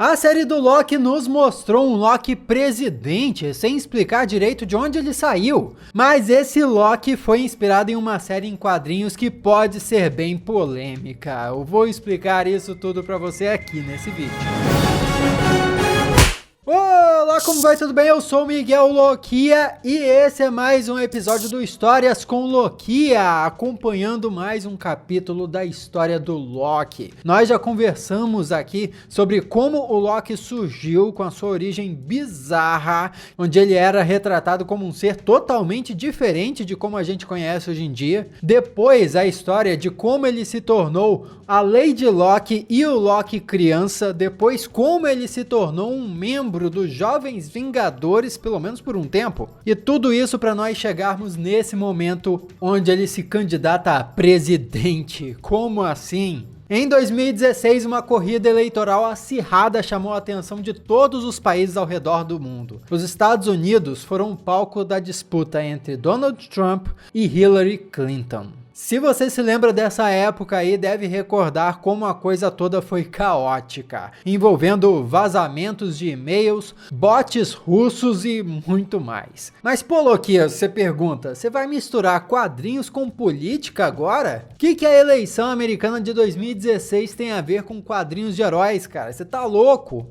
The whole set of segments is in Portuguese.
A série do Loki nos mostrou um Loki presidente, sem explicar direito de onde ele saiu. Mas esse Loki foi inspirado em uma série em quadrinhos que pode ser bem polêmica. Eu vou explicar isso tudo pra você aqui nesse vídeo. Olá, como vai? Tudo bem? Eu sou o Miguel Loquia e esse é mais um episódio do Histórias com Loquia, acompanhando mais um capítulo da história do Loki. Nós já conversamos aqui sobre como o Loki surgiu com a sua origem bizarra, onde ele era retratado como um ser totalmente diferente de como a gente conhece hoje em dia. Depois, a história de como ele se tornou a Lady Loki e o Loki criança, depois como ele se tornou um membro dos Jovens Vingadores, pelo menos por um tempo. E tudo isso para nós chegarmos nesse momento onde ele se candidata a presidente. Como assim? Em 2016, uma corrida eleitoral acirrada chamou a atenção de todos os países ao redor do mundo. Os Estados Unidos foram o palco da disputa entre Donald Trump e Hillary Clinton. Se você se lembra dessa época aí, deve recordar como a coisa toda foi caótica, envolvendo vazamentos de e-mails, bots russos e muito mais. Mas pô, Loquia, você pergunta, você vai misturar quadrinhos com política agora? O que a eleição americana de 2016 tem a ver com quadrinhos de heróis, cara? Você tá louco?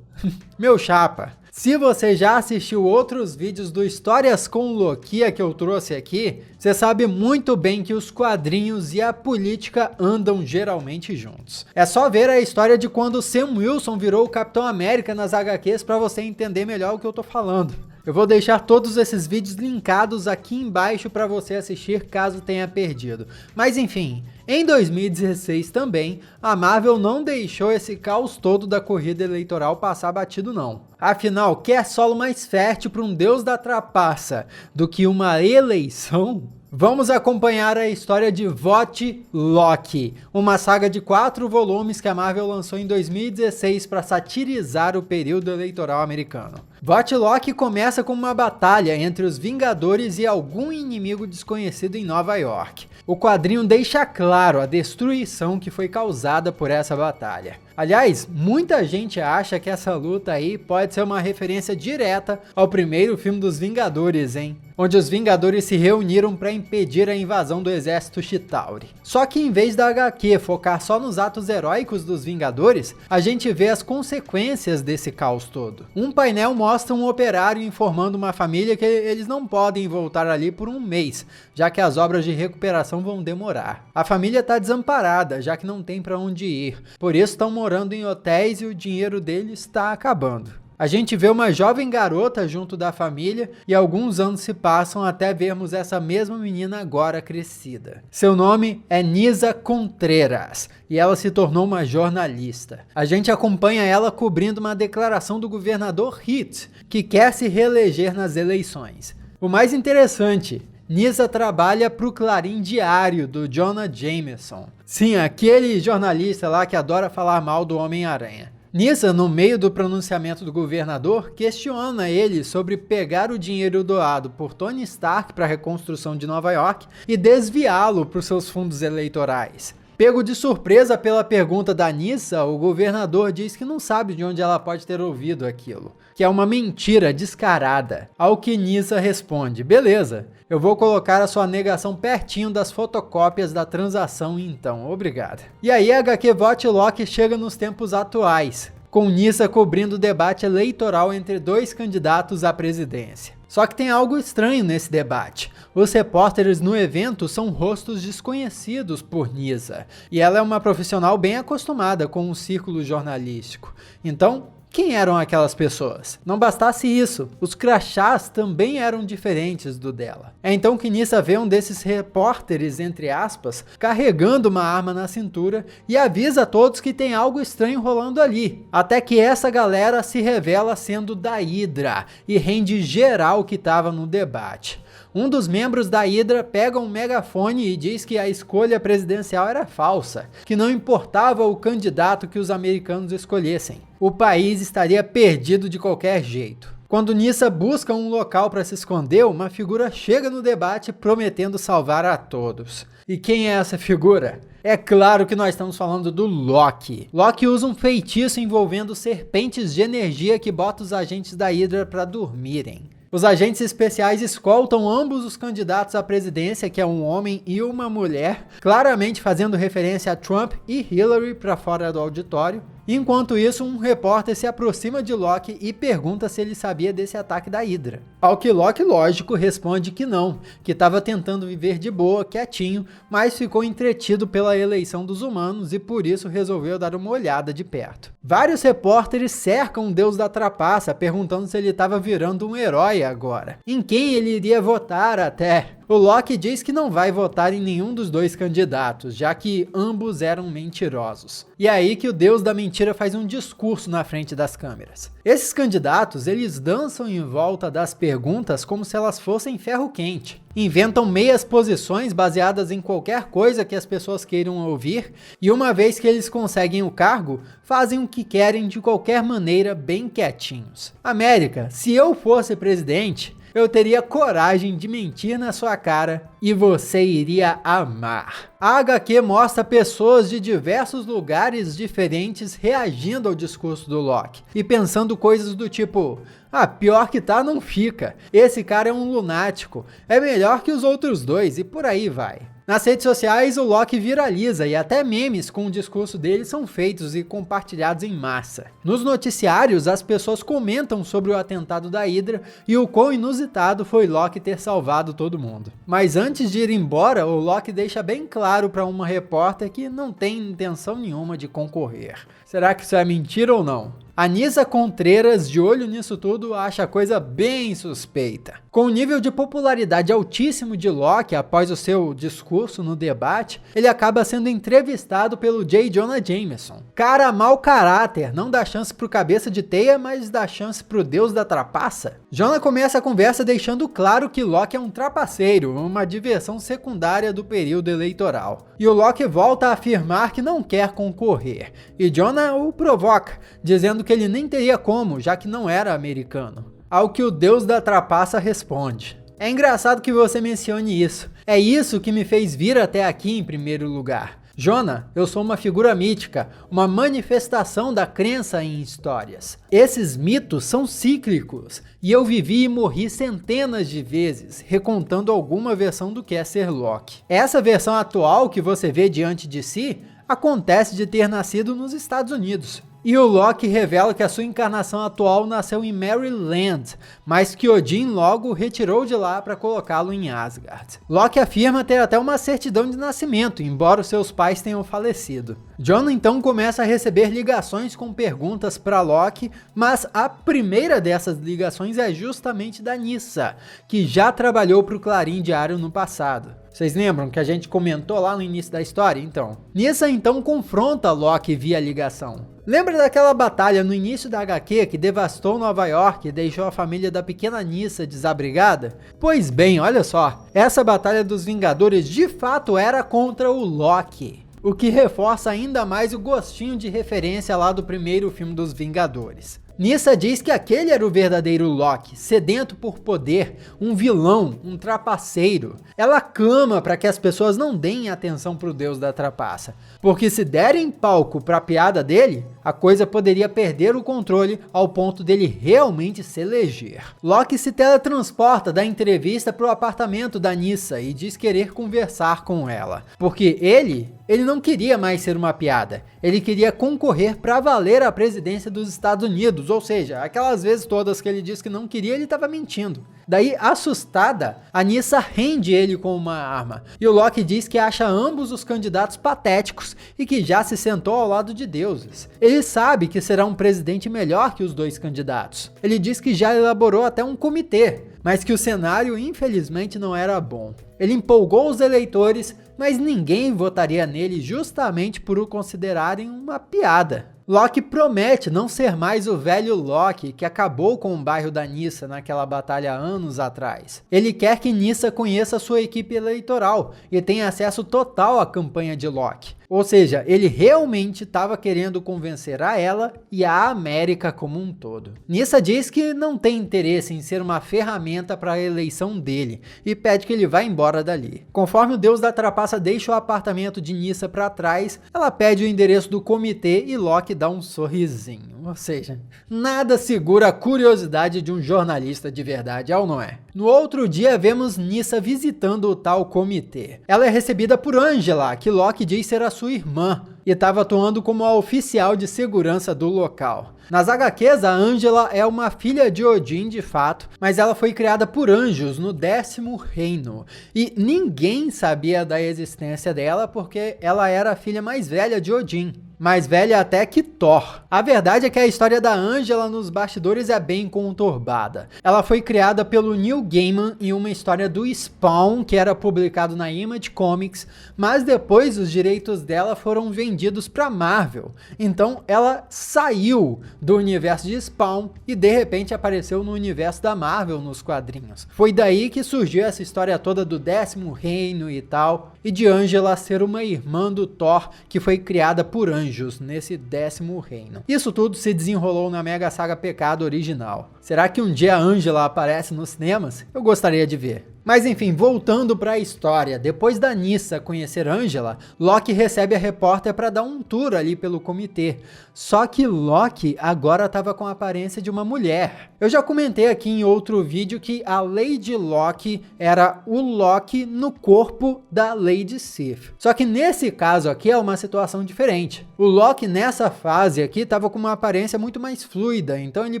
Meu chapa, se você já assistiu outros vídeos do Histórias com Loquia que eu trouxe aqui, você sabe muito bem que os quadrinhos e a política andam geralmente juntos. É só ver a história de quando Sam Wilson virou o Capitão América nas HQs para você entender melhor o que eu tô falando. Eu vou deixar todos esses vídeos linkados aqui embaixo para você assistir caso tenha perdido. Mas enfim, em 2016 também, a Marvel não deixou esse caos todo da corrida eleitoral passar batido não. Afinal, quer solo mais fértil para um deus da trapaça do que uma eleição? Vamos acompanhar a história de Vote Loki, uma saga de 4 volumes que a Marvel lançou em 2016 para satirizar o período eleitoral americano. Vote Loki começa com uma batalha entre os Vingadores e algum inimigo desconhecido em Nova York. O quadrinho deixa claro a destruição que foi causada por essa batalha. Aliás, muita gente acha que essa luta aí pode ser uma referência direta ao primeiro filme dos Vingadores, hein? Onde os Vingadores se reuniram para impedir a invasão do exército Chitauri. Só que em vez da HQ focar só nos atos heróicos dos Vingadores, a gente vê as consequências desse caos todo. Um painel mostra um operário informando uma família que eles não podem voltar ali por um mês, já que as obras de recuperação vão demorar. A família está desamparada, já que não tem para onde ir, por isso estão morando em hotéis e o dinheiro deles está acabando. A gente vê uma jovem garota junto da família e alguns anos se passam até vermos essa mesma menina agora crescida. Seu nome é Nyssa Contreras e ela se tornou uma jornalista. A gente acompanha ela cobrindo uma declaração do governador Heath, que quer se reeleger nas eleições. O mais interessante, Nyssa trabalha para o Clarim Diário do Jonah Jameson. Sim, aquele jornalista lá que adora falar mal do Homem-Aranha. Nyssa, no meio do pronunciamento do governador, questiona ele sobre pegar o dinheiro doado por Tony Stark para a reconstrução de Nova York e desviá-lo para os seus fundos eleitorais. Pego de surpresa pela pergunta da Nyssa, o governador diz que não sabe de onde ela pode ter ouvido aquilo, que é uma mentira descarada. Ao que Nyssa responde, beleza, eu vou colocar a sua negação pertinho das fotocópias da transação então, obrigado. E aí a HQ Vote Loki chega nos tempos atuais, com Nyssa cobrindo o debate eleitoral entre dois candidatos à presidência. Só que tem algo estranho nesse debate. Os repórteres no evento são rostos desconhecidos por Nyssa, e ela é uma profissional bem acostumada com o círculo jornalístico. Então, quem eram aquelas pessoas? Não bastasse isso, os crachás também eram diferentes do dela. É então que Nyssa vê um desses repórteres, entre aspas, carregando uma arma na cintura e avisa a todos que tem algo estranho rolando ali. Até que essa galera se revela sendo da Hydra e rende geral que estava no debate. Um dos membros da Hydra pega um megafone e diz que a escolha presidencial era falsa, que não importava o candidato que os americanos escolhessem. O país estaria perdido de qualquer jeito. Quando Nyssa busca um local para se esconder, uma figura chega no debate prometendo salvar a todos. E quem é essa figura? É claro que nós estamos falando do Loki. Loki usa um feitiço envolvendo serpentes de energia que bota os agentes da Hydra para dormirem. Os agentes especiais escoltam ambos os candidatos à presidência, que é um homem e uma mulher, claramente fazendo referência a Trump e Hillary para fora do auditório. Enquanto isso, um repórter se aproxima de Loki e pergunta se ele sabia desse ataque da Hydra. Ao que Loki, lógico, responde que não, que estava tentando viver de boa, quietinho, mas ficou entretido pela eleição dos humanos e por isso resolveu dar uma olhada de perto. Vários repórteres cercam o Deus da Trapaça, perguntando se ele estava virando um herói agora. Em quem ele iria votar até. O Loki diz que não vai votar em nenhum dos dois candidatos, já que ambos eram mentirosos. E é aí que o Deus da Mentira faz um discurso na frente das câmeras. Esses candidatos, eles dançam em volta das perguntas como se elas fossem ferro quente. Inventam meias posições baseadas em qualquer coisa que as pessoas queiram ouvir, e uma vez que eles conseguem o cargo, fazem o que querem de qualquer maneira, bem quietinhos. América, se eu fosse presidente, eu teria coragem de mentir na sua cara e você iria amar. A HQ mostra pessoas de diversos lugares diferentes reagindo ao discurso do Loki e pensando coisas do tipo: ah, pior que tá não fica, esse cara é um lunático, é melhor que os outros dois e por aí vai. Nas redes sociais, o Loki viraliza e até memes com o discurso dele são feitos e compartilhados em massa. Nos noticiários, as pessoas comentam sobre o atentado da Hydra e o quão inusitado foi Loki ter salvado todo mundo. Mas antes de ir embora, o Loki deixa bem claro para uma repórter que não tem intenção nenhuma de concorrer. Será que isso é mentira ou não? A Nisa Contreras, de olho nisso tudo, acha a coisa bem suspeita. Com o nível de popularidade altíssimo de Loki após o seu discurso no debate, ele acaba sendo entrevistado pelo J. Jonah Jameson. Cara mau caráter, não dá chance pro cabeça de teia, mas dá chance pro Deus da Trapaça. Jonah começa a conversa deixando claro que Loki é um trapaceiro, uma diversão secundária do período eleitoral. E o Loki volta a afirmar que não quer concorrer, e Jonah o provoca, dizendo que ele nem teria como, já que não era americano. Ao que o Deus da Trapaça responde: é engraçado que você mencione isso. É isso que me fez vir até aqui em primeiro lugar. Jonah, eu sou uma figura mítica, uma manifestação da crença em histórias. Esses mitos são cíclicos, e eu vivi e morri centenas de vezes, recontando alguma versão do que é ser Loki. Essa versão atual que você vê diante de si, acontece de ter nascido nos Estados Unidos. E o Loki revela que a sua encarnação atual nasceu em Maryland, mas que Odin logo retirou de lá para colocá-lo em Asgard. Loki afirma ter até uma certidão de nascimento, embora os seus pais tenham falecido. Jonah então começa a receber ligações com perguntas para Loki, mas a primeira dessas ligações é justamente da Nyssa, que já trabalhou para o Clarim Diário no passado. Vocês lembram que a gente comentou lá no início da história? Então, Nyssa então confronta Loki via ligação. Lembra daquela batalha no início da HQ que devastou Nova York e deixou a família da pequena Nyssa desabrigada? Pois bem, olha só, essa batalha dos Vingadores de fato era contra o Loki, o que reforça ainda mais o gostinho de referência lá do primeiro filme dos Vingadores. Nyssa diz que aquele era o verdadeiro Loki, sedento por poder, um vilão, um trapaceiro. Ela clama para que as pessoas não deem atenção para o Deus da Trapaça, porque se derem palco para a piada dele, a coisa poderia perder o controle ao ponto dele realmente se eleger. Loki se teletransporta da entrevista para o apartamento da Nyssa e diz querer conversar com ela, porque ele não queria mais ser uma piada, ele queria concorrer para valer a presidência dos Estados Unidos, ou seja, aquelas vezes todas que ele disse que não queria, ele estava mentindo. Daí, assustada, a Nyssa rende ele com uma arma, e o Loki diz que acha ambos os candidatos patéticos e que já se sentou ao lado de deuses. Ele sabe que será um presidente melhor que os dois candidatos. Ele diz que já elaborou até um comitê, mas que o cenário infelizmente não era bom. Ele empolgou os eleitores, mas ninguém votaria nele justamente por o considerarem uma piada. Loki promete não ser mais o velho Loki que acabou com o bairro da Nyssa naquela batalha anos atrás. Ele quer que Nyssa conheça sua equipe eleitoral e tenha acesso total à campanha de Loki. Ou seja, ele realmente estava querendo convencer a ela e a América como um todo. Nyssa diz que não tem interesse em ser uma ferramenta para a eleição dele e pede que ele vá embora dali. Conforme o deus da trapaça deixa o apartamento de Nyssa para trás, ela pede o endereço do comitê e Loki dá um sorrisinho. Ou seja, nada segura a curiosidade de um jornalista de verdade, é ou não é? No outro dia, vemos Nyssa visitando o tal comitê. Ela é recebida por Angela, que Loki diz ser a sua irmã, e estava atuando como a oficial de segurança do local. Nas HQs, a Angela é uma filha de Odin de fato, mas ela foi criada por anjos no 10º reino. E ninguém sabia da existência dela porque ela era a filha mais velha de Odin. Mais velha até que Thor. A verdade é que a história da Angela nos bastidores é bem conturbada. Ela foi criada pelo Neil Gaiman em uma história do Spawn, que era publicado na Image Comics, mas depois os direitos dela foram vendidos para Marvel. Então ela saiu do universo de Spawn e de repente apareceu no universo da Marvel nos quadrinhos. Foi daí que surgiu essa história toda do 10º reino e tal, e de Angela ser uma irmã do Thor que foi criada por anjos nesse 10º reino. Isso tudo se desenrolou na Mega Saga Pecado original. Será que um dia a Angela aparece nos cinemas? Eu gostaria de ver. Mas enfim, voltando para a história, depois da Nyssa conhecer Angela, Loki recebe a repórter para dar um tour ali pelo comitê. Só que Loki agora estava com a aparência de uma mulher. Eu já comentei aqui em outro vídeo que a Lady Loki era o Loki no corpo da Lady Sif. Só que nesse caso aqui é uma situação diferente. O Loki nessa fase aqui estava com uma aparência muito mais fluida, então ele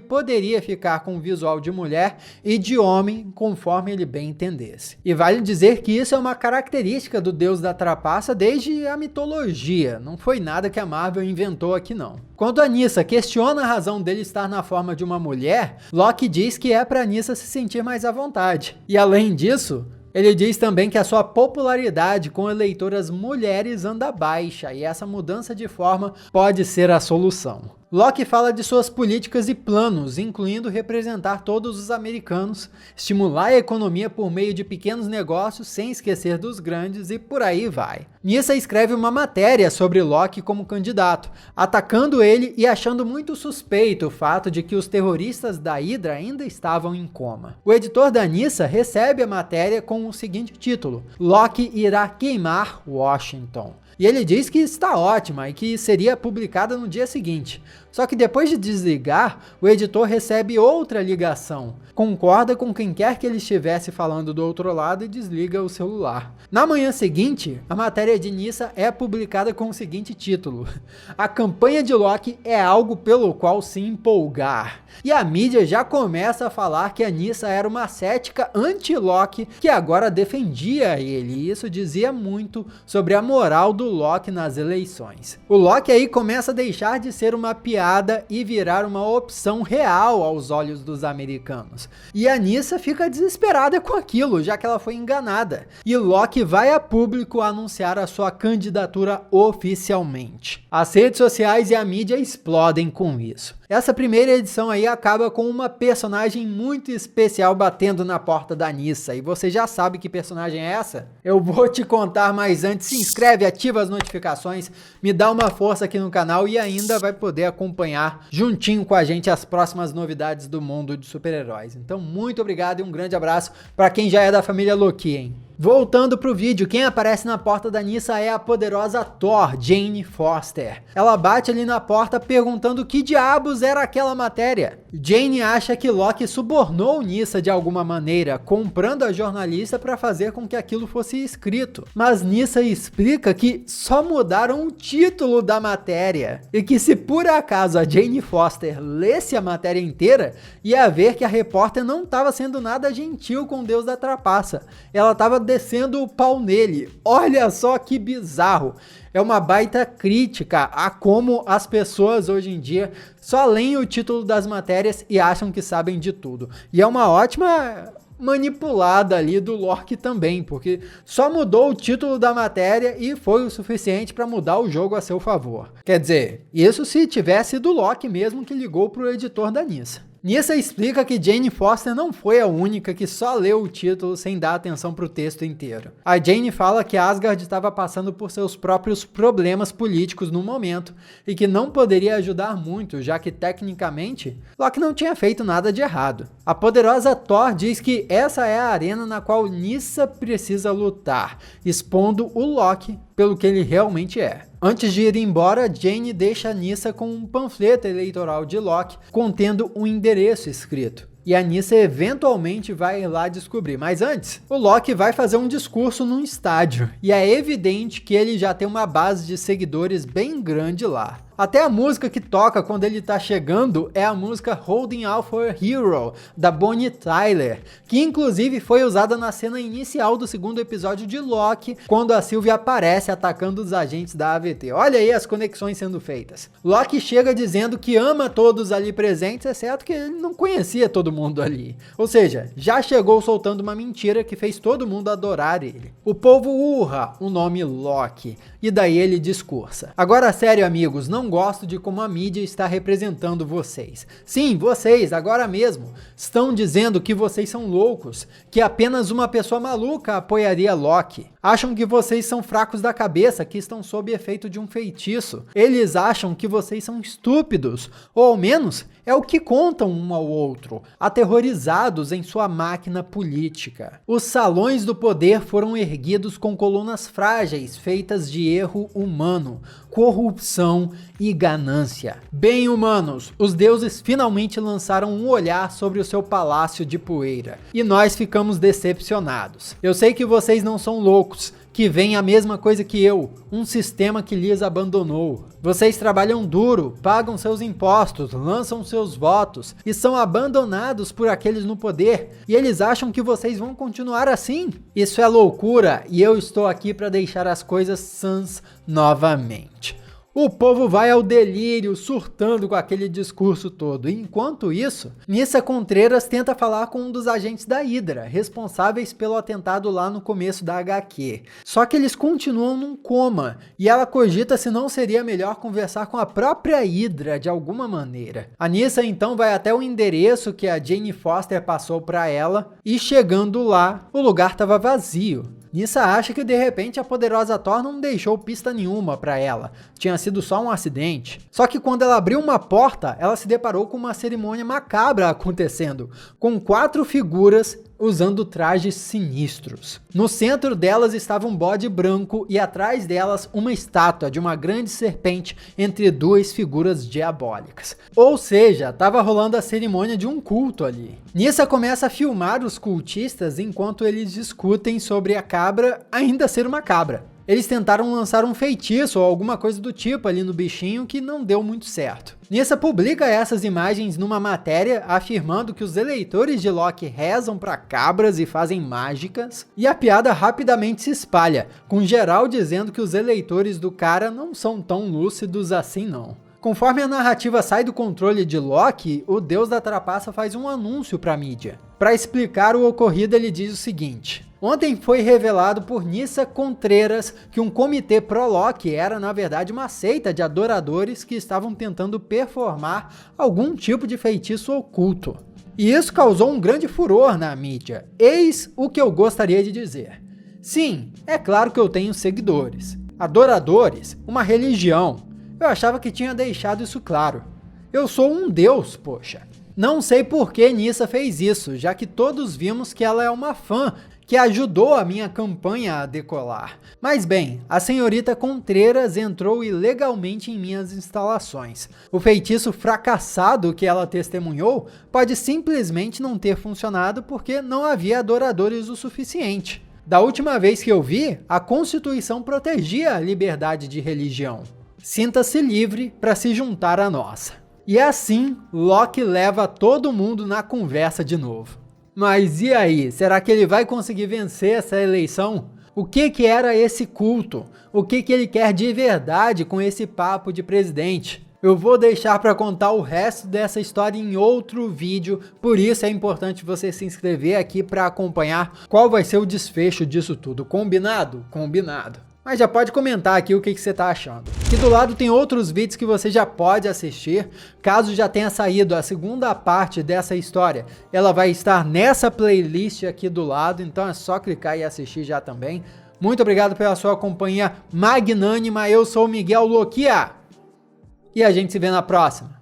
poderia ficar com o visual de mulher e de homem conforme ele bem entendesse. E vale dizer que isso é uma característica do deus da trapaça desde a mitologia, não foi nada que a Marvel inventou aqui não. Quando a Nyssa questiona a razão dele estar na forma de uma mulher, Loki diz que é para Nyssa se sentir mais à vontade. E além disso, ele diz também que a sua popularidade com eleitoras mulheres anda baixa e essa mudança de forma pode ser a solução. Loki fala de suas políticas e planos, incluindo representar todos os americanos, estimular a economia por meio de pequenos negócios sem esquecer dos grandes e por aí vai. Nyssa escreve uma matéria sobre Loki como candidato, atacando ele e achando muito suspeito o fato de que os terroristas da Hydra ainda estavam em coma. O editor da Nyssa recebe a matéria com o seguinte título: Loki irá queimar Washington. E ele diz que está ótima e que seria publicada no dia seguinte. Só que depois de desligar, o editor recebe outra ligação, concorda com quem quer que ele estivesse falando do outro lado e desliga o celular. Na manhã seguinte, a matéria de Nyssa é publicada com o seguinte título: A campanha de Loki é algo pelo qual se empolgar. E a mídia já começa a falar que a Nyssa era uma cética anti-Loki que agora defendia ele, e isso dizia muito sobre a moral do Loki nas eleições. O Loki aí começa a deixar de ser uma piada e virar uma opção real aos olhos dos americanos. E a Nyssa fica desesperada com aquilo, já que ela foi enganada. E Loki vai a público anunciar a sua candidatura oficialmente. As redes sociais e a mídia explodem com isso. Essa primeira edição aí acaba com uma personagem muito especial batendo na porta da Nyssa. E você já sabe que personagem é essa? Eu vou te contar, mas antes se inscreve, ativa as notificações, me dá uma força aqui no canal e ainda vai poder acompanhar juntinho com a gente as próximas novidades do mundo de super-heróis. Então muito obrigado e um grande abraço para quem já é da família Loki, hein? Voltando pro vídeo, quem aparece na porta da Nyssa é a poderosa Thor, Jane Foster. Ela bate ali na porta perguntando que diabos era aquela matéria. Jane acha que Loki subornou Nyssa de alguma maneira, comprando a jornalista para fazer com que aquilo fosse escrito. Mas Nyssa explica que só mudaram o título da matéria e que se por acaso a Jane Foster lesse a matéria inteira, ia ver que a repórter não estava sendo nada gentil com o Deus da Trapaça. Ela estava descendo o pau nele. Olha só que bizarro. É uma baita crítica a como as pessoas hoje em dia só leem o título das matérias e acham que sabem de tudo. E é uma ótima manipulada ali do Loki também, porque só mudou o título da matéria e foi o suficiente para mudar o jogo a seu favor. Quer dizer, isso se tivesse sido o Loki mesmo que ligou para o editor da Nyssa. Nyssa explica que Jane Foster não foi a única que só leu o título sem dar atenção para o texto inteiro. A Jane fala que Asgard estava passando por seus próprios problemas políticos no momento e que não poderia ajudar muito, já que tecnicamente Loki não tinha feito nada de errado. A poderosa Thor diz que essa é a arena na qual Nyssa precisa lutar, expondo o Loki pelo que ele realmente é. Antes de ir embora, Jane deixa Nyssa com um panfleto eleitoral de Loki contendo um endereço escrito. E a Nyssa eventualmente vai lá descobrir. Mas antes, o Loki vai fazer um discurso num estádio. E é evidente que ele já tem uma base de seguidores bem grande lá. Até a música que toca quando ele tá chegando é a música Holding Out for a Hero, da Bonnie Tyler, que inclusive foi usada na cena inicial do segundo episódio de Loki, quando a Sylvie aparece atacando os agentes da AVT. Olha aí as conexões sendo feitas. Loki chega dizendo que ama todos ali presentes, exceto que ele não conhecia todo mundo ali. Ou seja, já chegou soltando uma mentira que fez todo mundo adorar ele. O povo urra o nome Loki, e daí ele discursa. Agora sério amigos, não gosto de como a mídia está representando vocês. Sim, vocês, agora mesmo, estão dizendo que vocês são loucos, que apenas uma pessoa maluca apoiaria Loki. Acham que vocês são fracos da cabeça, que estão sob efeito de um feitiço. Eles acham que vocês são estúpidos, ou ao menos é o que contam um ao outro, aterrorizados em sua máquina política. Os salões do poder foram erguidos com colunas frágeis feitas de erro humano, corrupção e ganância. Bem, humanos, os deuses finalmente lançaram um olhar sobre o seu palácio de poeira, e nós ficamos decepcionados. Eu sei que vocês não são loucos, que veem a mesma coisa que eu, um sistema que lhes abandonou. Vocês trabalham duro, pagam seus impostos, lançam seus votos e são abandonados por aqueles no poder, e eles acham que vocês vão continuar assim? Isso é loucura, e eu estou aqui para deixar as coisas sãs novamente. O povo vai ao delírio, surtando com aquele discurso todo. Enquanto isso, Nyssa Contreras tenta falar com um dos agentes da Hydra, responsáveis pelo atentado lá no começo da HQ. Só que eles continuam num coma, e ela cogita se não seria melhor conversar com a própria Hydra de alguma maneira. A Nyssa então vai até o endereço que a Jane Foster passou para ela, e chegando lá, o lugar estava vazio. Nyssa acha que de repente a poderosa Thor não deixou pista nenhuma para ela, tinha sido só um acidente. Só que quando ela abriu uma porta, ela se deparou com uma cerimônia macabra acontecendo, com 4 figuras usando trajes sinistros. No centro delas estava um bode branco e atrás delas uma estátua de uma grande serpente entre 2 figuras diabólicas. Ou seja, estava rolando a cerimônia de um culto ali. Nyssa começa a filmar os cultistas enquanto eles discutem sobre a cabra ainda ser uma cabra. Eles tentaram lançar um feitiço ou alguma coisa do tipo ali no bichinho que não deu muito certo. Nyssa publica essas imagens numa matéria afirmando que os eleitores de Loki rezam para cabras e fazem mágicas, e a piada rapidamente se espalha, com geral dizendo que os eleitores do cara não são tão lúcidos assim não. Conforme a narrativa sai do controle de Loki, o deus da trapaça faz um anúncio para a mídia. Para explicar o ocorrido, ele diz o seguinte: ontem foi revelado por Nyssa Contreras que um comitê pró-Loki era na verdade uma seita de adoradores que estavam tentando performar algum tipo de feitiço oculto. E isso causou um grande furor na mídia. Eis o que eu gostaria de dizer. Sim, é claro que eu tenho seguidores. Adoradores, uma religião. Eu achava que tinha deixado isso claro. Eu sou um deus, poxa. Não sei por que Nyssa fez isso, já que todos vimos que ela é uma fã que ajudou a minha campanha a decolar. Mas bem, a senhorita Contreras entrou ilegalmente em minhas instalações. O feitiço fracassado que ela testemunhou pode simplesmente não ter funcionado porque não havia adoradores o suficiente. Da última vez que eu vi, a Constituição protegia a liberdade de religião. Sinta-se livre para se juntar à nossa. E assim, Loki leva todo mundo na conversa de novo. Mas e aí, será que ele vai conseguir vencer essa eleição? O que era esse culto? O que ele quer de verdade com esse papo de presidente? Eu vou deixar para contar o resto dessa história em outro vídeo, por isso é importante você se inscrever aqui para acompanhar qual vai ser o desfecho disso tudo. Combinado? Combinado. mas já pode comentar aqui o que você tá achando. Aqui do lado tem outros vídeos que você já pode assistir, caso já tenha saído a segunda parte dessa história. Ela vai estar nessa playlist aqui do lado, então é só clicar e assistir já também. Muito obrigado pela sua companhia magnânima, eu sou o Miguel Loquia, e a gente se vê na próxima.